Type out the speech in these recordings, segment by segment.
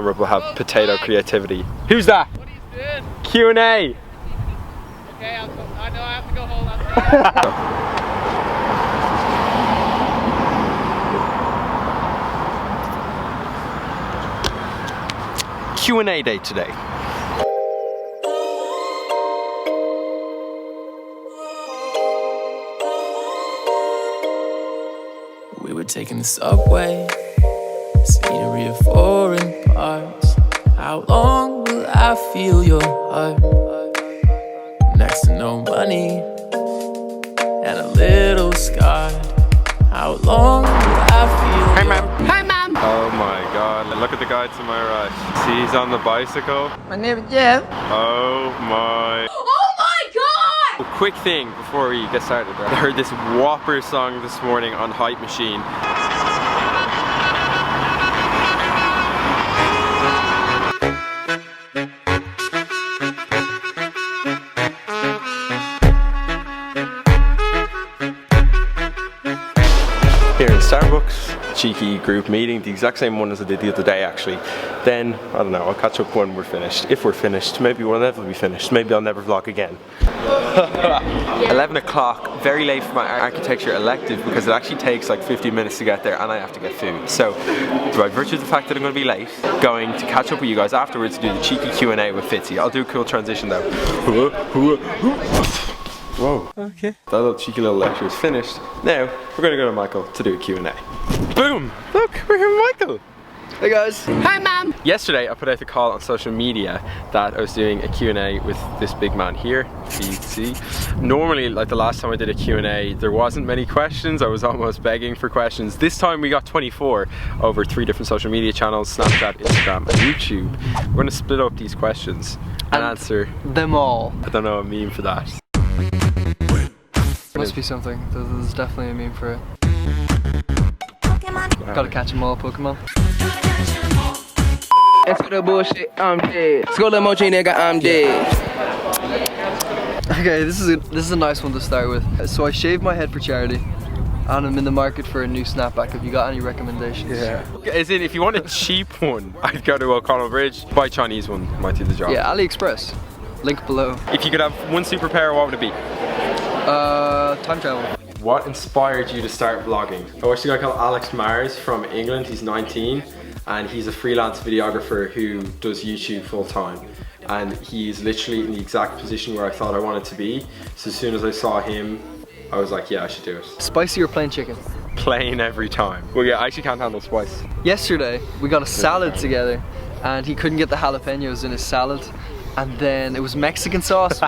camera but have potato creativity. Who's that? What are you doing? Q&A. Okay, I know I have to go hold on. Q&A day today. We were taking the subway, scenery of foreign parts. How long will I feel your heart? Next to no money and a little scarred. How long will I feel? Hi, ma'am. Hi, ma'am. Oh my God! Look at the guy to my right. See, he's on the bicycle. My name is Jeff. Oh my. Oh my God! Quick thing before we get started. I heard this whopper song this morning on Hype Machine. Here in Starbucks, cheeky group meeting, the exact same one as I did the other day actually. Then, I don't know, I'll catch up when we're finished. If we're finished, maybe we'll never be finished. Maybe I'll never vlog again. 11 o'clock, very late for my architecture elective because it actually takes like 15 minutes to get there and I have to get food. So, by virtue of the fact that I'm going to be late, going to catch up with you guys afterwards to do the cheeky Q&A with Feeetzy. I'll do a cool transition though. Whoa. Okay. That little cheeky little lecture is finished. Now, we're going to go to Michael to do a Q&A. Boom! Look, we're here with Michael! Hey guys! Hi, ma'am. Yesterday, I put out the call on social media that I was doing a Q&A with this big man here, Feeetzy. Normally, like the last time I did a Q&A, there wasn't many questions. I was almost begging for questions. This time we got 24 over 3 different social media channels, Snapchat, Instagram, and YouTube. We're going to split up these questions and answer them all. I don't know a meme for that. Must be something. There's definitely a meme for it. Gotta catch them all, Pokemon. Answer the bullshit, I'm dead. Skull emoji, nigga, I'm dead. Okay, this is a nice one to start with. So I shaved my head for charity, and I'm in the market for a new snapback. Have you got any recommendations? Yeah. As in, if you want a cheap one, I'd go to O'Connell Bridge. Buy a Chinese one, might do the job. Yeah, AliExpress. Link below. If you could have one superpower, what would it be? Time travel. What inspired you to start vlogging? I watched a guy called Alex Mars from England. He's 19 and he's a freelance videographer who does YouTube full time. And he's literally in the exact position where I thought I wanted to be. So as soon as I saw him, I was like, yeah, I should do it. Spicy or plain chicken? Plain every time. Well, yeah, I actually can't handle spice. Yesterday, we got a salad together and he couldn't get the jalapenos in his salad. And then it was Mexican sauce.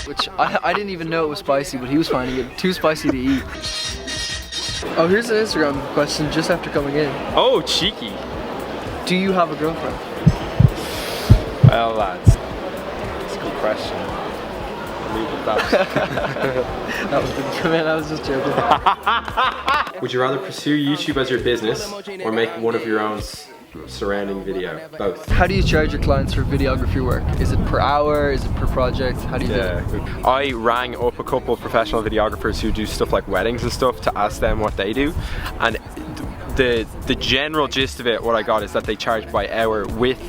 Which I didn't even know it was spicy, but he was finding it too spicy to eat. Oh, here's an Instagram question just after coming in. Oh, cheeky. Do you have a girlfriend? Well, lads, that's a good question. I'll leave it at that. That was good. Come in, I was just joking. Would you rather pursue YouTube as your business or make one of your own surrounding video? Both. How do you charge your clients for videography work? Is it per hour? Is it per project? How do you do it? I rang up a couple of professional videographers who do stuff like weddings and stuff to ask them what they do, and the general gist of it, what I got is that they charge by hour with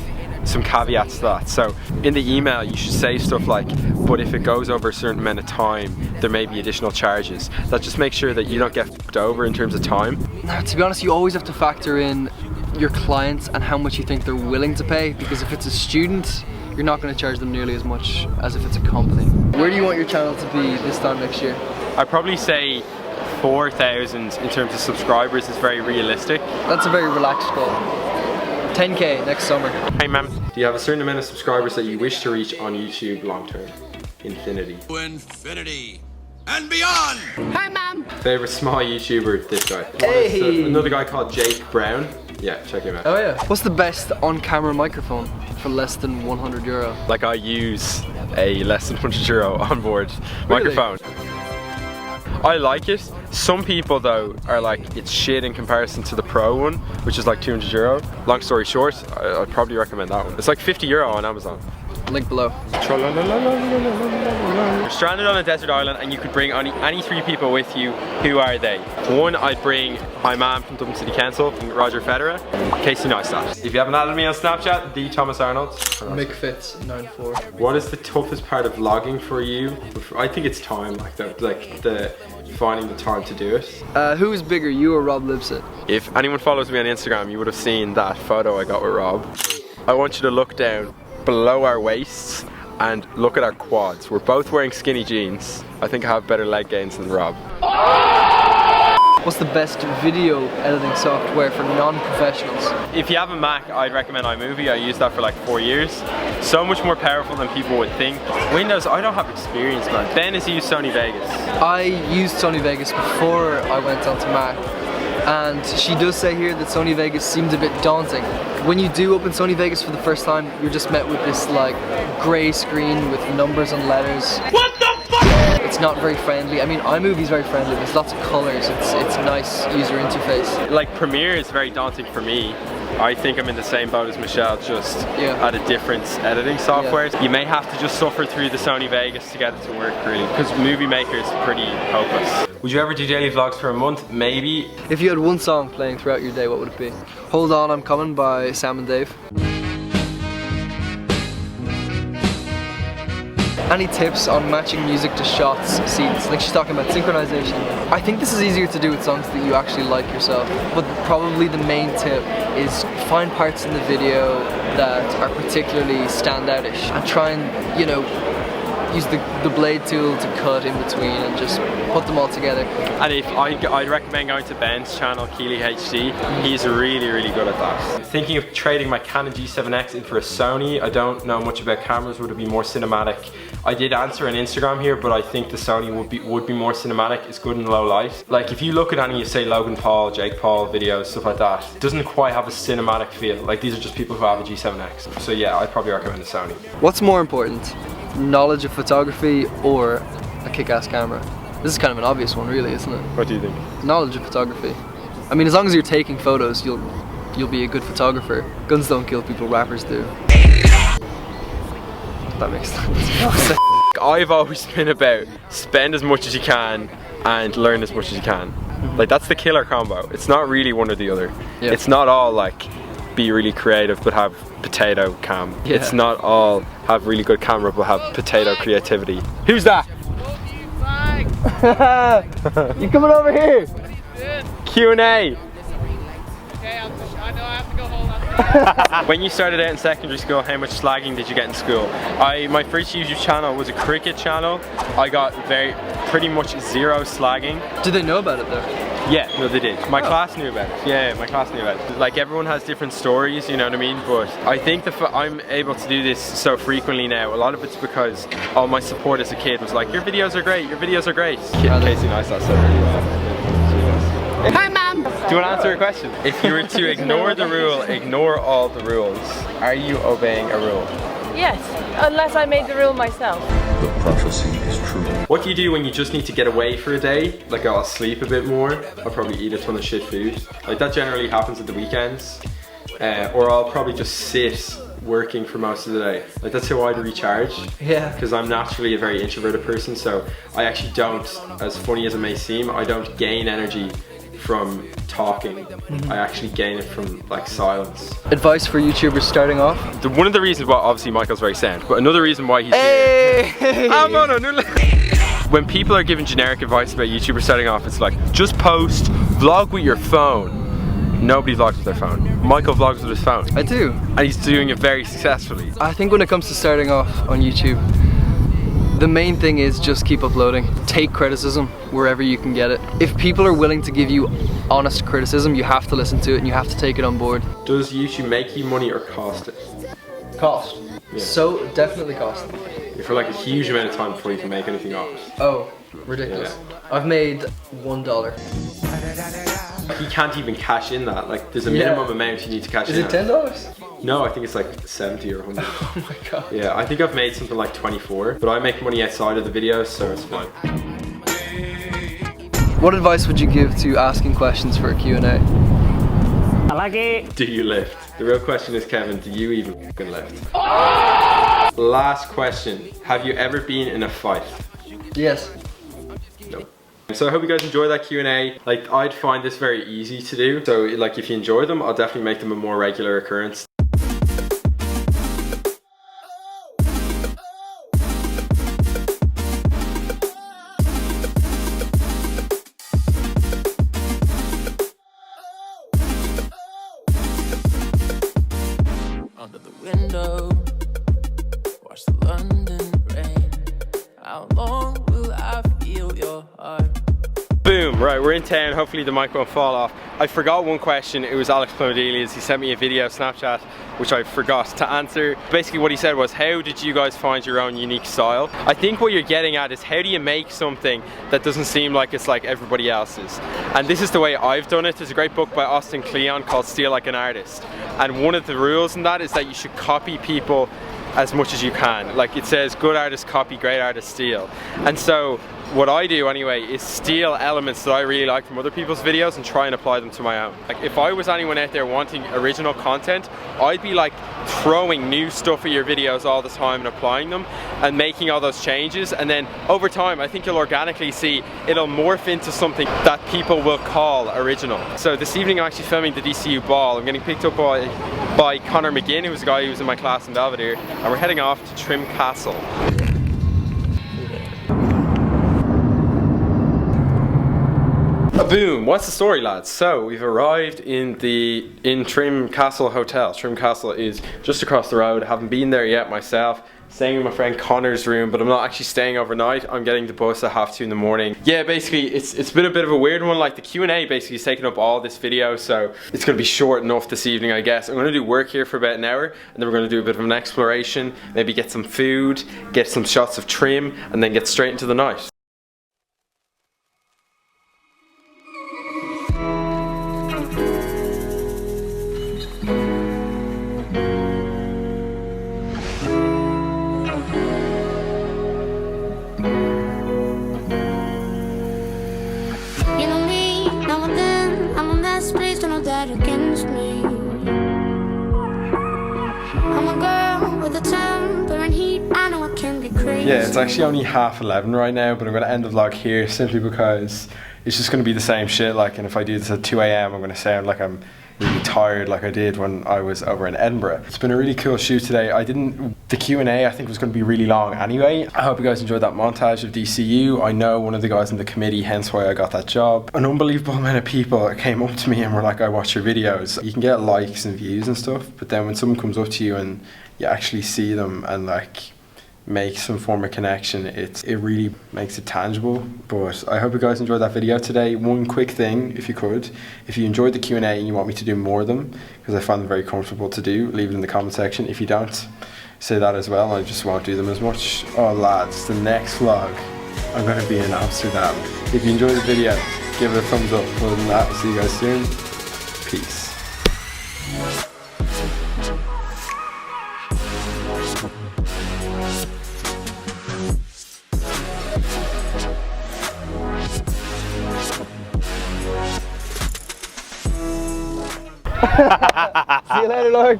some caveats to that. So in the email you should say stuff like, but if it goes over a certain amount of time there may be additional charges. That just makes sure that you don't get fucked over in terms of time. Now, to be honest, you always have to factor in your clients and how much you think they're willing to pay, because if it's a student you're not going to charge them nearly as much as if it's a company. Where do you want your channel to be this time next year? I'd probably say 4,000 in terms of subscribers is very realistic. That's a very relaxed goal. 10k next summer. Hey ma'am, do you have a certain amount of subscribers that you wish to reach on YouTube long term? Infinity. To infinity and beyond! Hi, ma'am. Favorite small YouTuber? This guy. Hey! Another guy called Jake Brown. Yeah, check him out. Oh yeah. What's the best on-camera microphone for less than €100? Like, I use a less than €100 onboard microphone. I like it. Some people though are like, it's shit in comparison to the Pro one, which is like €200. Long story short, I'd probably recommend that one. It's like €50 on Amazon. Link below. You're stranded on a desert island and you could bring any 3 people with you. Who are they? 1, I'd bring my man from Dublin City Council, Roger Federer, Casey Neistat. If you haven't added me on Snapchat, the Thomas Arnold. McFitz94. What is the toughest part of vlogging for you? I think it's time, like the finding the time to do it. Who is bigger, you or Rob Lipset? If anyone follows me on Instagram, you would have seen that photo I got with Rob. I want you to look down below our waists and look at our quads. We're both wearing skinny jeans. I think I have better leg gains than Rob. What's the best video editing software for non-professionals? If you have a Mac, I'd recommend iMovie. I used that for like 4 years. So much more powerful than people would think. Windows, I don't have experience, man. Ben has used Sony Vegas. I used Sony Vegas before I went onto Mac. And she does say here that Sony Vegas seemed a bit daunting. When you do open Sony Vegas for the first time, you're just met with this like grey screen with numbers and letters. What the fuck? It's not very friendly. I mean, iMovie's very friendly. There's lots of colors. It's a nice user interface. Like Premiere is very daunting for me. I think I'm in the same boat as Michelle, just at a different editing software. You may have to just suffer through the Sony Vegas to get it to work, really, because Movie Maker is pretty hopeless. Would you ever do daily vlogs for a month? Maybe. If you had one song playing throughout your day, what would it be? Hold On, I'm Coming by Sam and Dave. Any tips on matching music to shots, scenes? Like she's talking about synchronization. I think this is easier to do with songs that you actually like yourself, but probably the main tip is find parts in the video that are particularly standoutish and try and, you know, use the blade tool to cut in between and just put them all together. And if I'd recommend going to Ben's channel, Keely HD. He's really, really good at that. Thinking of trading my Canon G7X in for a Sony. I don't know much about cameras. Would it be more cinematic? I did answer on Instagram here, but I think the Sony would be more cinematic. It's good in low light. Like if you look at any, say, Logan Paul, Jake Paul videos, stuff like that, it doesn't quite have a cinematic feel. Like these are just people who have a G7X. So yeah, I'd probably recommend the Sony. What's more important? Knowledge of photography or a kick-ass camera? This is kind of an obvious one, really, isn't it? What do you think? Knowledge of photography. I mean, as long as you're taking photos, you'll be a good photographer. Guns don't kill people, rappers do. That makes sense. I've always been about spend as much as you can and learn as much as you can. Like that's the killer combo. It's not really one or the other. Yeah. It's not all like be really creative but have potato cam. Yeah. It's not all have really good camera but have potato creativity. Who's that? You coming over here? Q&A. Okay, I know I have to go hold on. When you started out in secondary school, how much slagging did you get in school? My first YouTube channel was a cricket channel. I got pretty much zero slagging. Did they know about it though? Yeah, no they did. My class knew about it. Yeah, my class knew about it. Like everyone has different stories, you know what I mean? But I think I'm able to do this so frequently now. A lot of it's because all my support as a kid was like, your videos are great, your videos are great. Casey Neistat said really well. Hi, Mom. Do you want to answer a question? If you were to ignore the rule, ignore all the rules, are you obeying a rule? Yes, unless I made the rule myself. The prophecy is true. What do you do when you just need to get away for a day? Like I'll sleep a bit more, I'll probably eat a ton of shit food. Like that generally happens at the weekends. Or I'll probably just sit working for most of the day. Like that's how I'd recharge. Yeah. Because I'm naturally a very introverted person, so I actually don't, as funny as it may seem, I don't gain energy from talking. I actually gain it from like silence. Advice for YouTubers starting off? One of the reasons why, obviously Michael's very sound, but another reason why he's here. When people are giving generic advice about YouTubers starting off, it's like, just post, vlog with your phone. Nobody vlogs with their phone. Michael vlogs with his phone. I do. And he's doing it very successfully. I think when it comes to starting off on YouTube, the main thing is just keep uploading. Take criticism wherever you can get it. If people are willing to give you honest criticism, you have to listen to it and you have to take it on board. Does YouTube make you money or cost it? Cost. Yeah. So definitely cost. For like a huge amount of time before you can make anything off it. Oh, ridiculous. Yeah. I've made $1. You can't even cash in that. Like there's a minimum amount you need to cash in. Is it $10? No, I think it's like 70 or 100. Oh my god. Yeah, I think I've made something like 24, but I make money outside of the videos, so it's fine. What advice would you give to asking questions for a Q&A? I like it. Do you lift? The real question is, Kevin, do you even fucking lift? Last question. Have you ever been in a fight? Yes. No. So I hope you guys enjoy that Q&A. Like, I'd find this very easy to do. So like, if you enjoy them, I'll definitely make them a more regular occurrence. Under the window, watch the London rain. How long will I feel your heart? Boom, right, we're in town. Hopefully the mic won't fall off. I forgot one question. It was Alex Plomodelius. He sent me a video Snapchat, which I forgot to answer. Basically what he said was, how did you guys find your own unique style? I think what you're getting at is, how do you make something that doesn't seem like it's like everybody else's? And this is the way I've done it. There's a great book by Austin Kleon called Steal Like an Artist. And one of the rules in that is that you should copy people as much as you can. Like, it says, good artists copy, great artists steal. And so what I do anyway is steal elements that I really like from other people's videos and try and apply them to my own. Like, if I was anyone out there wanting original content, I'd be like throwing new stuff at your videos all the time and applying them and making all those changes, and then over time I think you'll organically see it'll morph into something that people will call original. So this evening I'm actually filming the DCU ball. I'm getting picked up by Connor McGinn, who's a guy who was in my class in Belvedere, and we're heading off to Trim Castle. Boom, what's the story, lads? So we've arrived in Trim Castle Hotel. Trim Castle is just across the road. I haven't been there yet myself. Staying in my friend Connor's room, but I'm not actually staying overnight. I'm getting the bus at 2:30 in the morning. Yeah, basically it's been a bit of a weird one. Like, the Q&A basically is taking up all this video, so it's gonna be short enough this evening, I guess. I'm gonna do work here for about an hour, and then we're gonna do a bit of an exploration, maybe get some food, get some shots of Trim, and then get straight into the night. Against me, I'm a girl with a temper and heat. I know I can be crazy. Yeah, it's actually only 11:30 right now, but I'm going to end the vlog here simply because it's just going to be the same shit. Like, and if I do this at 2 AM, I'm going to sound like I'm really tired, like I did when I was over in Edinburgh. It's been a really cool shoot today. The Q&A I think was going to be really long anyway. I hope you guys enjoyed that montage of DCU. I know one of the guys in the committee, hence why I got that job. An unbelievable amount of people came up to me and were like, I watch your videos. You can get likes and views and stuff, but then when someone comes up to you and you actually see them and like make some form of connection, it really makes it tangible. But I hope you guys enjoyed that video today. One quick thing, if you could, if you enjoyed the Q&A and you want me to do more of them, because I find them very comfortable to do, leave it in the comment section. If you don't, say that as well. I just won't do them as much. Oh lads, the next vlog I'm going to be in Amsterdam. If you enjoyed the video, give it a thumbs up. Other than that, see you guys soon. Peace. See you later, Lord.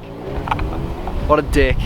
What a dick.